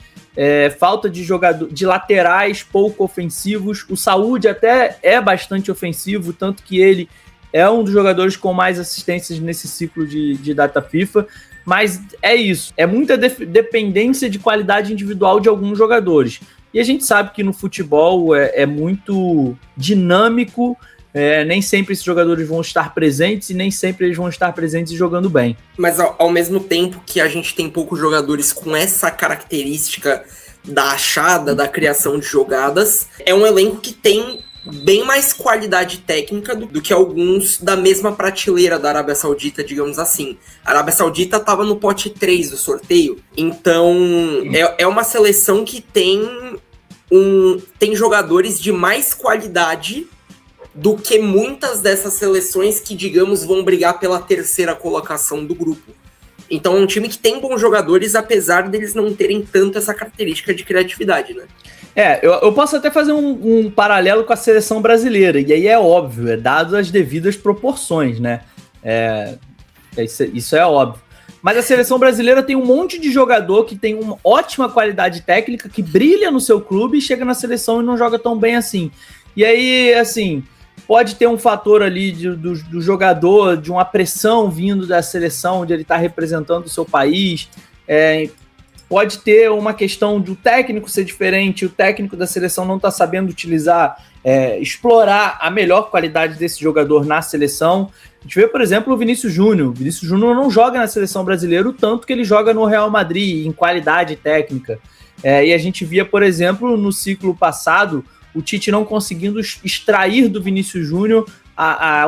falta de laterais pouco ofensivos. O Saúde até é bastante ofensivo, tanto que ele é um dos jogadores com mais assistências nesse ciclo de data FIFA, mas é isso, é muita dependência de qualidade individual de alguns jogadores. E a gente sabe que no futebol é muito dinâmico, nem sempre esses jogadores vão estar presentes e nem sempre eles vão estar presentes e jogando bem. Mas ao mesmo tempo que a gente tem poucos jogadores com essa característica da achada, da criação de jogadas, é um elenco que tem bem mais qualidade técnica do que alguns da mesma prateleira da Arábia Saudita, digamos assim. A Arábia Saudita estava no pote 3 do sorteio, então é uma seleção que tem jogadores de mais qualidade do que muitas dessas seleções que, digamos, vão brigar pela terceira colocação do grupo. Então é um time que tem bons jogadores, apesar deles não terem tanto essa característica de criatividade, né? Eu posso até fazer um paralelo com a seleção brasileira, e aí é óbvio, dado as devidas proporções, né? Isso é óbvio. Mas a seleção brasileira tem um monte de jogador que tem uma ótima qualidade técnica, que brilha no seu clube e chega na seleção e não joga tão bem assim. E aí, assim, pode ter um fator ali do jogador, de uma pressão vindo da seleção, onde ele está representando o seu país. Pode ter uma questão do técnico ser diferente, o técnico da seleção não está sabendo utilizar, explorar a melhor qualidade desse jogador na seleção. A gente vê, por exemplo, o Vinícius Júnior. O Vinícius Júnior não joga na seleção brasileira o tanto que ele joga no Real Madrid, em qualidade técnica. E a gente via, por exemplo, no ciclo passado, o Tite não conseguindo extrair do Vinícius Júnior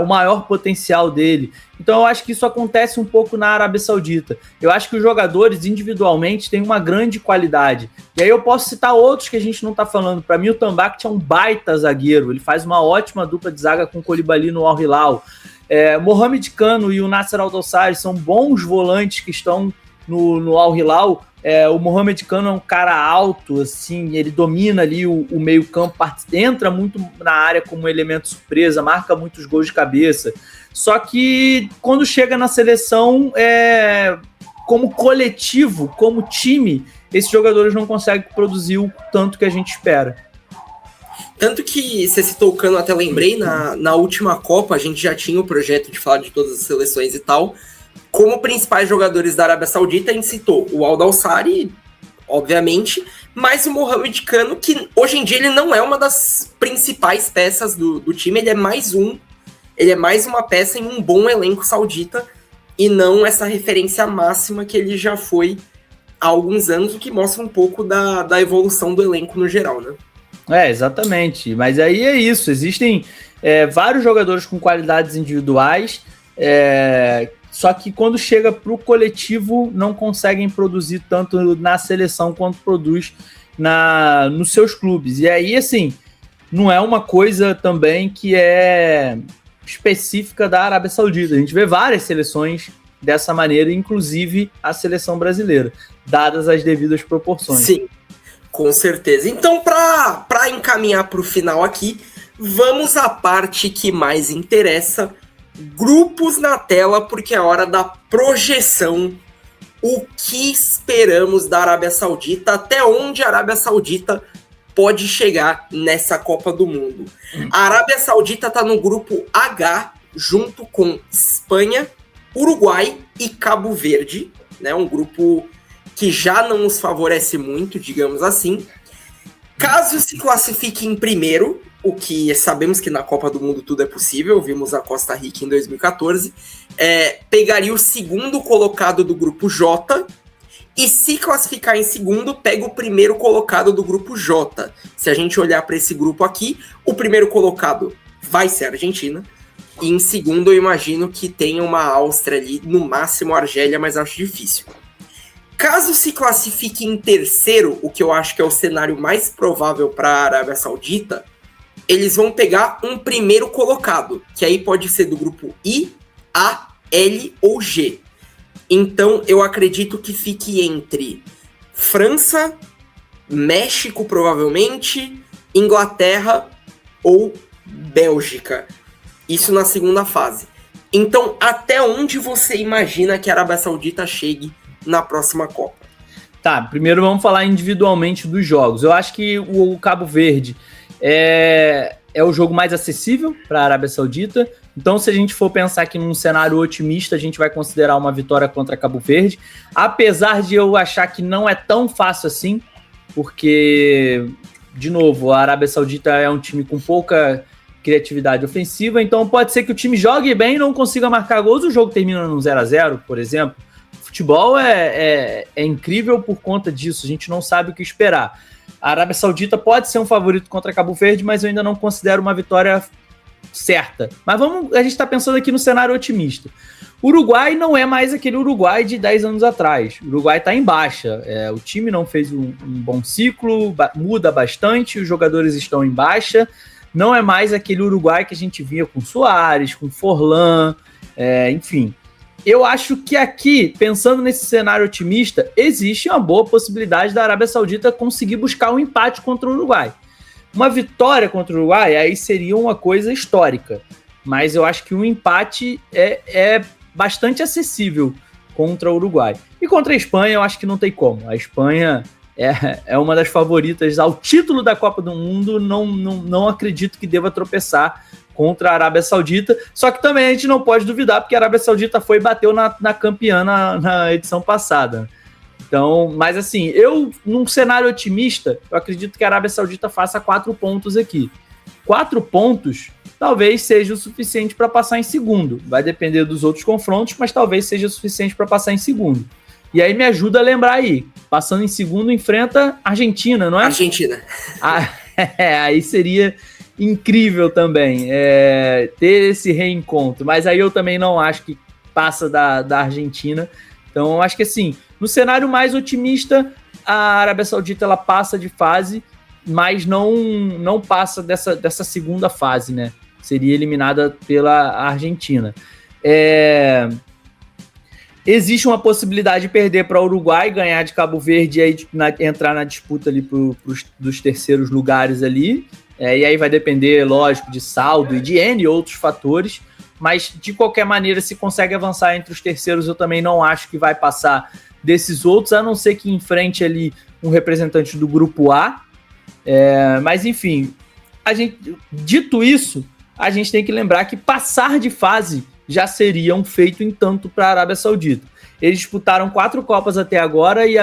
o maior potencial dele. Então eu acho que isso acontece um pouco na Arábia Saudita. Eu acho que os jogadores individualmente têm uma grande qualidade. E aí eu posso citar outros que a gente não tá falando. Para mim o Tambaqui é um baita zagueiro, ele faz uma ótima dupla de zaga com o Koulibaly no Al Hilal. Mohamed Kano e o Nasser Al-Dossari são bons volantes que estão no Al Hilal. O Mohamed Kano é um cara alto, assim, ele domina ali o meio campo, entra muito na área como elemento surpresa, marca muitos gols de cabeça. Só que quando chega na seleção, como coletivo, como time, esses jogadores não conseguem produzir o tanto que a gente espera. Tanto que você citou o Cano, até lembrei, na última Copa a gente já tinha o projeto de falar de todas as seleções e tal. Como principais jogadores da Arábia Saudita, a gente citou o Al-Dawsari, obviamente, mas o Mohamed Kano, que hoje em dia ele não é uma das principais peças do time, ele é mais uma peça em um bom elenco saudita, e não essa referência máxima que ele já foi há alguns anos, o que mostra um pouco da evolução do elenco no geral, né? Exatamente, mas aí é isso, existem vários jogadores com qualidades individuais, só que quando chega para o coletivo não conseguem produzir tanto na seleção quanto produz nos seus clubes. E aí, assim, não é uma coisa também que é específica da Arábia Saudita. A gente vê várias seleções dessa maneira, inclusive a seleção brasileira, dadas as devidas proporções. Sim, com certeza. Então, para encaminhar para o final aqui, vamos à parte que mais interessa. Grupos na tela, porque é hora da projeção. O que esperamos da Arábia Saudita? Até onde a Arábia Saudita pode chegar nessa Copa do Mundo? A Arábia Saudita está no grupo H, junto com Espanha, Uruguai e Cabo Verde, né? Um grupo que já não nos favorece muito, digamos assim. Caso se classifique em primeiro, o que sabemos que na Copa do Mundo tudo é possível, vimos a Costa Rica em 2014, pegaria o segundo colocado do grupo J, e se classificar em segundo, pega o primeiro colocado do grupo J. Se a gente olhar para esse grupo aqui, o primeiro colocado vai ser a Argentina, e em segundo eu imagino que tenha uma Áustria ali, no máximo a Argélia, mas acho difícil. Caso se classifique em terceiro, o que eu acho que é o cenário mais provável para a Arábia Saudita, eles vão pegar um primeiro colocado, que aí pode ser do grupo I, A, L ou G. Então, eu acredito que fique entre França, México, provavelmente, Inglaterra ou Bélgica. Isso na segunda fase. Então, até onde você imagina que a Arábia Saudita chegue na próxima Copa? Tá, primeiro vamos falar individualmente dos jogos. Eu acho que o Cabo Verde é o jogo mais acessível para a Arábia Saudita. Então, se a gente for pensar aqui num cenário otimista, a gente vai considerar uma vitória contra Cabo Verde. Apesar de eu achar que não é tão fácil assim, porque, de novo, a Arábia Saudita é um time com pouca criatividade ofensiva, então pode ser que o time jogue bem e não consiga marcar gols, o jogo termina no 0-0, por exemplo. O futebol é incrível por conta disso, a gente não sabe o que esperar. A Arábia Saudita pode ser um favorito contra Cabo Verde, mas eu ainda não considero uma vitória certa. Mas a gente está pensando aqui no cenário otimista. O Uruguai não é mais aquele Uruguai de 10 anos atrás. O Uruguai está em baixa. O time não fez um bom ciclo, muda bastante, os jogadores estão em baixa. Não é mais aquele Uruguai que a gente via com Soares, com Forlan, enfim. Eu acho que aqui, pensando nesse cenário otimista, existe uma boa possibilidade da Arábia Saudita conseguir buscar um empate contra o Uruguai. Uma vitória contra o Uruguai, aí seria uma coisa histórica. Mas eu acho que um empate é bastante acessível contra o Uruguai. E contra a Espanha, eu acho que não tem como. A Espanha é uma das favoritas ao título da Copa do Mundo. Não acredito que deva tropeçar contra a Arábia Saudita, só que também a gente não pode duvidar, porque a Arábia Saudita foi e bateu na campeã na edição passada. Então, mas assim, num cenário otimista, eu acredito que a Arábia Saudita faça 4 pontos aqui. 4 pontos talvez seja o suficiente para passar em segundo. Vai depender dos outros confrontos, mas talvez seja o suficiente para passar em segundo. E aí me ajuda a lembrar aí, passando em segundo, enfrenta a Argentina, não é? Argentina. Aí seria incrível também ter esse reencontro. Mas aí eu também não acho que passa da Argentina. Então, eu acho que assim, no cenário mais otimista, a Arábia Saudita ela passa de fase, mas não passa dessa segunda fase, né? Seria eliminada pela Argentina. Existe uma possibilidade de perder para o Uruguai, ganhar de Cabo Verde e aí entrar na disputa ali dos terceiros lugares ali. E aí vai depender, lógico, de saldo e de N outros fatores. Mas, de qualquer maneira, se consegue avançar entre os terceiros, eu também não acho que vai passar desses outros, a não ser que enfrente ali um representante do grupo A. Mas, enfim, dito isso, a gente tem que lembrar que passar de fase já seria um feito em tanto para a Arábia Saudita. Eles disputaram 4 Copas até agora e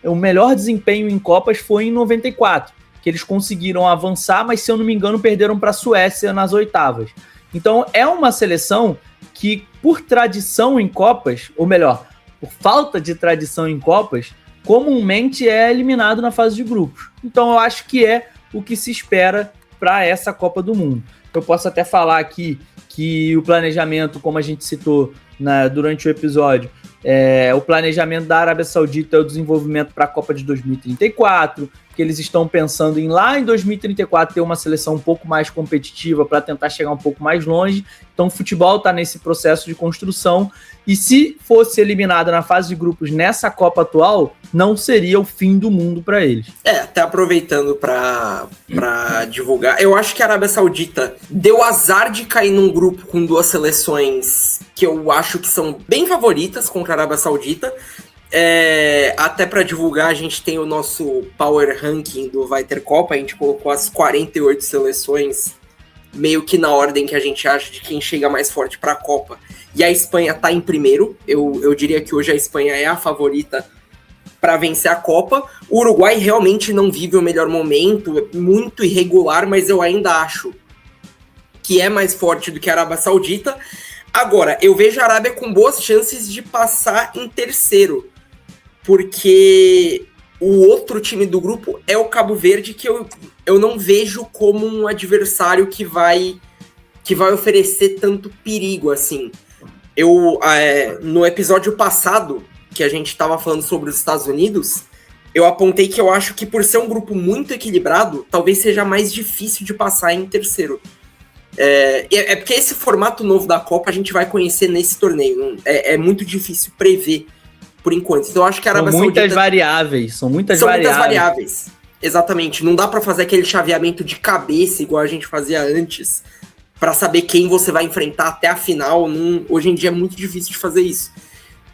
o melhor desempenho em Copas foi em 94, que eles conseguiram avançar, mas, se eu não me engano, perderam para a Suécia nas oitavas. Então, é uma seleção que, por tradição em Copas, ou melhor, por falta de tradição em Copas, comumente é eliminado na fase de grupos. Então, eu acho que é o que se espera para essa Copa do Mundo. Eu posso até falar aqui que o planejamento, como a gente citou durante o episódio, o planejamento da Arábia Saudita é o desenvolvimento para a Copa de 2034, que eles estão pensando em lá em 2034 ter uma seleção um pouco mais competitiva para tentar chegar um pouco mais longe. Então o futebol está nesse processo de construção, e se fosse eliminado na fase de grupos nessa Copa atual, não seria o fim do mundo para eles. Até aproveitando para divulgar, eu acho que a Arábia Saudita deu azar de cair num grupo com 2 seleções que eu acho que são bem favoritas contra a Arábia Saudita. Até para divulgar, a gente tem o nosso Power Ranking do Vai Ter Copa, a gente colocou as 48 seleções meio que na ordem que a gente acha de quem chega mais forte para a Copa, e a Espanha está em primeiro. Eu diria que hoje a Espanha é a favorita para vencer a Copa. O Uruguai realmente não vive o melhor momento, é muito irregular, mas eu ainda acho que é mais forte do que a Arábia Saudita. Agora, eu vejo a Arábia com boas chances de passar em terceiro, porque o outro time do grupo é o Cabo Verde, que eu não vejo como um adversário que vai oferecer tanto perigo assim. No episódio passado, que a gente estava falando sobre os Estados Unidos, eu apontei que eu acho que, por ser um grupo muito equilibrado, talvez seja mais difícil de passar em terceiro. Porque esse formato novo da Copa a gente vai conhecer nesse torneio. É muito difícil prever por enquanto. Então eu acho que a Arábia Saudita... São muitas variáveis. Exatamente. Não dá para fazer aquele chaveamento de cabeça igual a gente fazia antes, para saber quem você vai enfrentar até a final. Hoje em dia é muito difícil de fazer isso.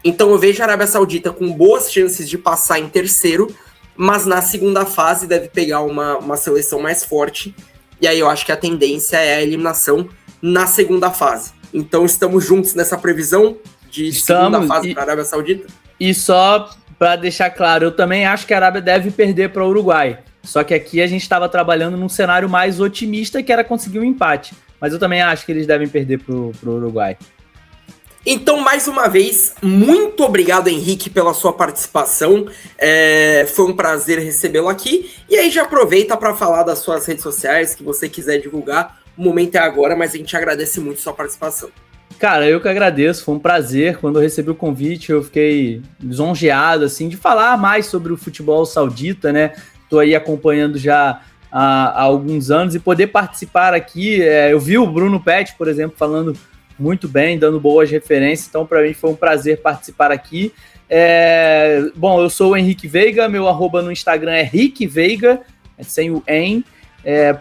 Então eu vejo a Arábia Saudita com boas chances de passar em terceiro, mas na segunda fase deve pegar uma seleção mais forte. E aí eu acho que a tendência é a eliminação na segunda fase. Então estamos juntos nessa previsão de segunda fase para a Arábia Saudita? E só para deixar claro, eu também acho que a Arábia deve perder para o Uruguai. Só que aqui a gente estava trabalhando num cenário mais otimista, que era conseguir um empate. Mas eu também acho que eles devem perder para o Uruguai. Então, mais uma vez, muito obrigado, Henrique, pela sua participação. Foi um prazer recebê-lo aqui. E aí já aproveita para falar das suas redes sociais, que você quiser divulgar. O momento é agora, mas a gente agradece muito a sua participação. Cara, eu que agradeço, foi um prazer. Quando eu recebi o convite, eu fiquei lisonjeado, assim, de falar mais sobre o futebol saudita, né? Tô aí acompanhando já há alguns anos e poder participar aqui. Eu vi o Bruno Pet, por exemplo, falando muito bem, dando boas referências, então para mim foi um prazer participar aqui. Bom, eu sou o Henrique Veiga, meu arroba no Instagram é Rick Veiga, sem o EN.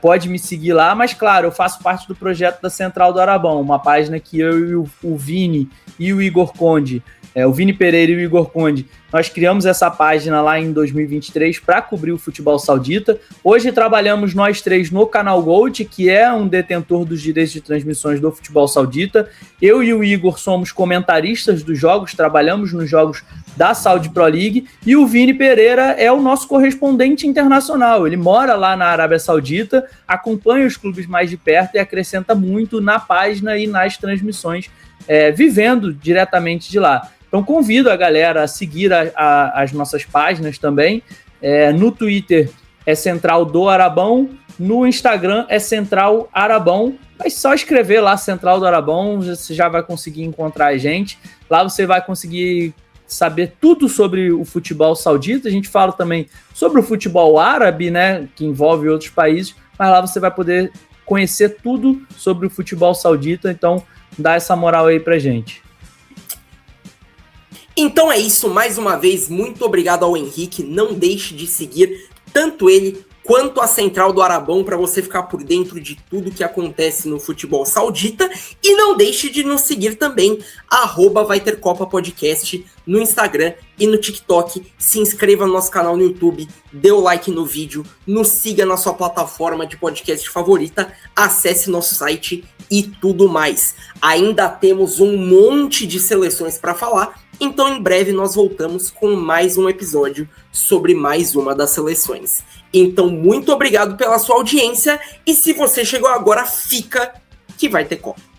Pode me seguir lá, mas claro, eu faço parte do projeto da Central do Arabão, uma página que eu e o Vini e o Igor Conde, o Vini Pereira e o Igor Conde, nós criamos essa página lá em 2023 para cobrir o futebol saudita. Hoje trabalhamos nós três no Canal Gold, que é um detentor dos direitos de transmissões do futebol saudita. Eu e o Igor somos comentaristas dos jogos, trabalhamos nos jogos da Saudi Pro League, e o Vini Pereira é o nosso correspondente internacional. Ele mora lá na Arábia Saudita, acompanha os clubes mais de perto e acrescenta muito na página e nas transmissões, vivendo diretamente de lá. Então convido a galera a seguir as nossas páginas também. No Twitter é Central do Arabão, No Instagram é Central Arabão, mas só escrever lá Central do Arabão, você já vai conseguir encontrar a gente. Lá você vai conseguir saber tudo sobre o futebol saudita. A gente fala também sobre o futebol árabe, né, que envolve outros países, mas lá você vai poder conhecer tudo sobre o futebol saudita, então dá essa moral aí pra gente. Então é isso, mais uma vez, muito obrigado ao Henrique, não deixe de seguir tanto ele quanto a Central do Arabão para você ficar por dentro de tudo que acontece no futebol saudita, e não deixe de nos seguir também, @VaiTerCopaPodcast no Instagram e no TikTok. Se inscreva no nosso canal no YouTube, dê o like no vídeo, nos siga na sua plataforma de podcast favorita, acesse nosso site e tudo mais. Ainda temos um monte de seleções para falar, então em breve nós voltamos com mais um episódio sobre mais uma das seleções. Então muito obrigado pela sua audiência, e se você chegou agora, fica que vai ter Copa.